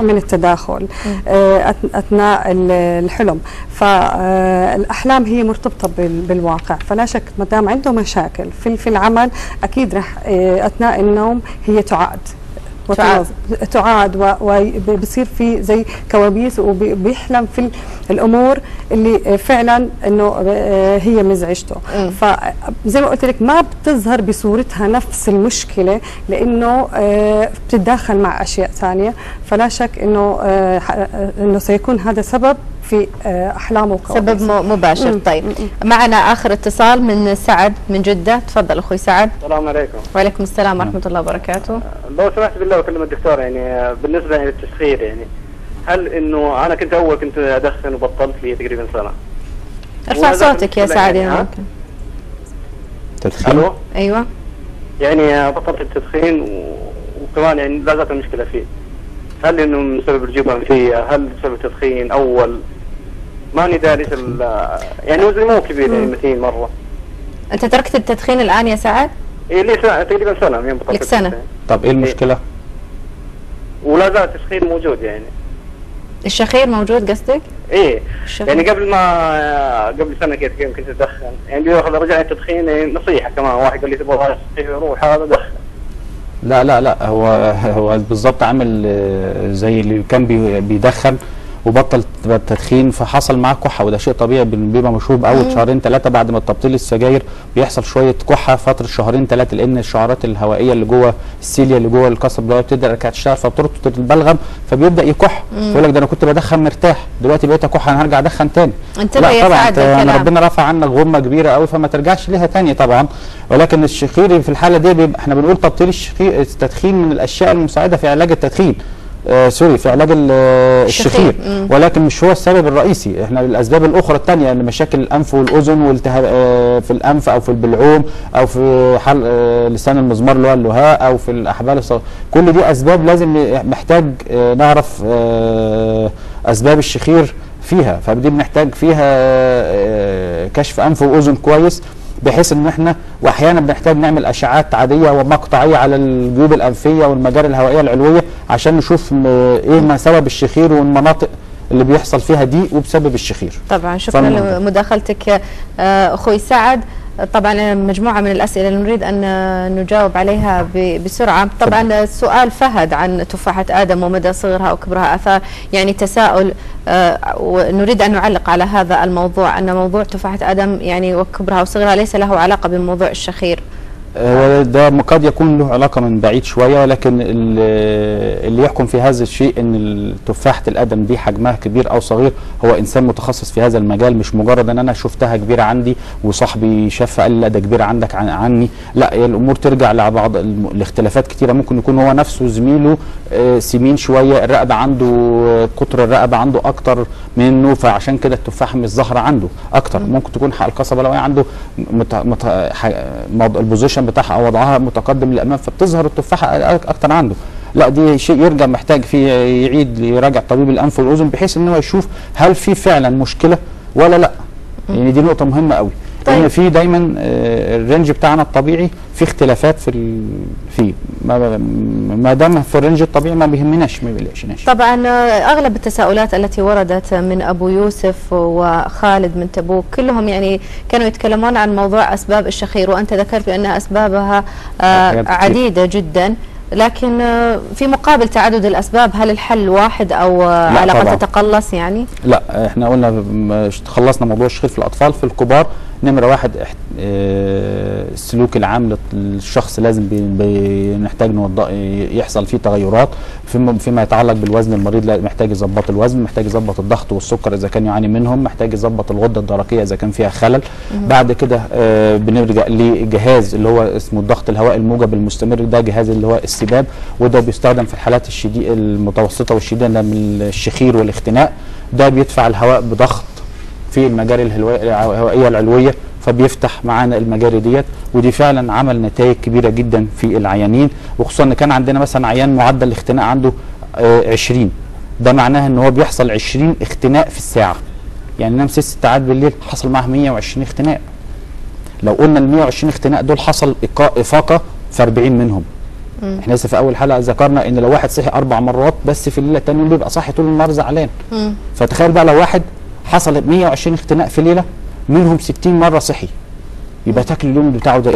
من التداخل اثناء الحلم. فالاحلام هي مرتبطه بالواقع، فلا شك ما دام عنده مشاكل في العمل اكيد رح اثناء النوم هي تعاد وبصير في زي كوابيس وبيحلم في الامور اللي فعلا انه هي مزعجته. فزي ما قلت لك ما بتظهر بصورتها نفس المشكله لانه بتتداخل مع اشياء ثانيه، فلا شك انه سيكون هذا سبب في احلامه وكوابيس. سبب مباشر. طيب معنا اخر اتصال من سعد من جده. تفضل اخوي سعد. السلام عليكم. وعليكم السلام ورحمه الله وبركاته. لو سمحت بالله بكلم الدكتور، يعني بالنسبه للتسخير، يعني هل انه انا كنت ادخن وبطلت لي تقريبا سنه. ارفع صوتك يا سعد. يعني تدخين؟ ايوه يعني بطلت التدخين وكمان يعني لا زالت المشكله فيه. هل انه من سبب الجيوب الانفيه؟ هل بسبب التدخين اول؟ ماني داري يعني وزني مو كبير، يعني متين مره. انت تركت التدخين الان يا سعد؟ ايه لي تقريبا سنه من بطلت. لك سنه. طب ايه المشكله؟ ولا زال التدخين موجود يعني. الشخير موجود قصدك؟ ايه يعني قبل سنه كذا كنت ادخن، يعني رجع التدخين. يعني نصيحه كمان، واحد قال لي تبغى روح هذا دخن. لا هو بالظبط عامل زي اللي كان بيدخن وبطل التدخين فحصل معاه كحه، وده شيء طبيعي بيبقى مشهور باول شهرين ثلاثه بعد ما تبطيل السجاير بيحصل شويه كحه فتره شهرين ثلاثه، لان الشعرات الهوائيه اللي جوه السيليا اللي جوه القصب اللي هو بتبدا تشتغل فبتربط البلغم فبيبدا يكح. يقول لك ده انا كنت بدخن مرتاح دلوقتي بقيت اكح انا هرجع ادخن تاني. انتبه يا طبعا سعد انا ربنا رفع عنك غمه كبيره قوي فما ترجعش ليها تاني طبعا. ولكن الشخير في الحاله دي احنا بنقول تبطيل التدخين من الاشياء المساعده في علاج التدخين، سوري في علاج الشخير، ولكن مش هو السبب الرئيسي. احنا الاسباب الاخرى الثانيه يعني مشاكل الانف والاذن والتهاب في الانف او في البلعوم او في لسان المزمار اللي هو اللهاء او في الاحبال كل دي اسباب لازم محتاج نعرف اسباب الشخير فيها، فدي بنحتاج فيها كشف انف واذن كويس بحيث ان احنا واحيانا بنحتاج نعمل اشعات عاديه ومقطعيه على الجيوب الانفيه والمجاري الهوائيه العلويه عشان نشوف ايه ما سبب الشخير والمناطق اللي بيحصل فيها دي وبسبب الشخير. طبعا شكرا لمداخلتك اخوي سعد. طبعا مجموعه من الاسئله اللي نريد ان نجاوب عليها بسرعه. طبعا سؤال فهد عن تفاحه ادم ومدى صغرها وكبرها اثار يعني تساؤل، ونريد ان نعلق على هذا الموضوع ان موضوع تفاحه ادم يعني وكبرها وصغرها ليس له علاقه بموضوع الشخير. ده قد يكون له علاقه من بعيد شويه، ولكن اللي يحكم في هذا الشيء ان تفاحه الادم دي حجمها كبير او صغير هو انسان متخصص في هذا المجال، مش مجرد ان انا شفتها كبيره عندي وصاحبي شافها قال لي لا ده كبيره عندك عني، لا الامور ترجع لبعض الاختلافات كتيره. ممكن يكون هو نفسه زميله سمين شويه، الرقبه عنده قطر الرقبه عنده اكتر منه فعشان كده التفاحه مش ظاهره عنده اكتر. ممكن تكون القصبه لو عنده البوزيشن بتاعها او وضعها متقدم للامام فبتظهر التفاحه اكتر عنده. لا دي شيء يرجع محتاج فيه يراجع طبيب الانف والاذن بحيث ان هو يشوف هل في فعلا مشكله ولا لا. يعني دي نقطه مهمه قوي. طيب. لان في دايما الرينج بتاعنا الطبيعي في اختلافات فيه ما دام في الرينج الطبيعي ما بيهمناش ما بيقلقناش. طبعا اغلب التساؤلات التي وردت من ابو يوسف وخالد من تبوك كلهم يعني كانوا يتكلمون عن موضوع اسباب الشخير، وانت ذكرت بان اسبابها عديده جدا، لكن في مقابل تعدد الاسباب هل الحل واحد او على قد تتقلص يعني؟ لا احنا قلنا خلصنا موضوع الشخير في الاطفال. في الكبار نمره واحد السلوك العام للشخص لازم نحتاج يحصل فيه تغيرات فيما يتعلق بالوزن. المريض محتاج يظبط الوزن، محتاج يظبط الضغط والسكر اذا كان يعاني منهم، محتاج يظبط الغده الدرقيه اذا كان فيها خلل. بعد كده بنرجع لجهاز اللي هو اسمه الضغط الهوائي الموجب المستمر، ده جهاز اللي هو السباب، وده بيستخدم في الحالات المتوسطه والشديده من الشخير والاختناق. ده بيدفع الهواء بضغط في المجاري الهوائيه العلويه فبيفتح معانا المجاري ديت، ودي فعلا عمل نتائج كبيره جدا في العيانين، وخصوصا ان كان عندنا مثلا عيان معدل الاختناق عنده 20، ده معناها ان هو بيحصل 20 اختناق في الساعه، يعني نام 6 ساعات بالليل حصل معاه 120 اختناق. لو قلنا ال 120 اختناق دول حصل افاقه في 40 منهم، احنا لسه في اول حلقه ذكرنا ان لو واحد صحي 4 مرات بس في الليله الثانيه بيبقى صاحي طول النهار زعلان. فتخيل بقى لو واحد حصل 120 اختناق في ليله منهم 60 مره صحي، يبقى تاكل اليوم بتاعه ده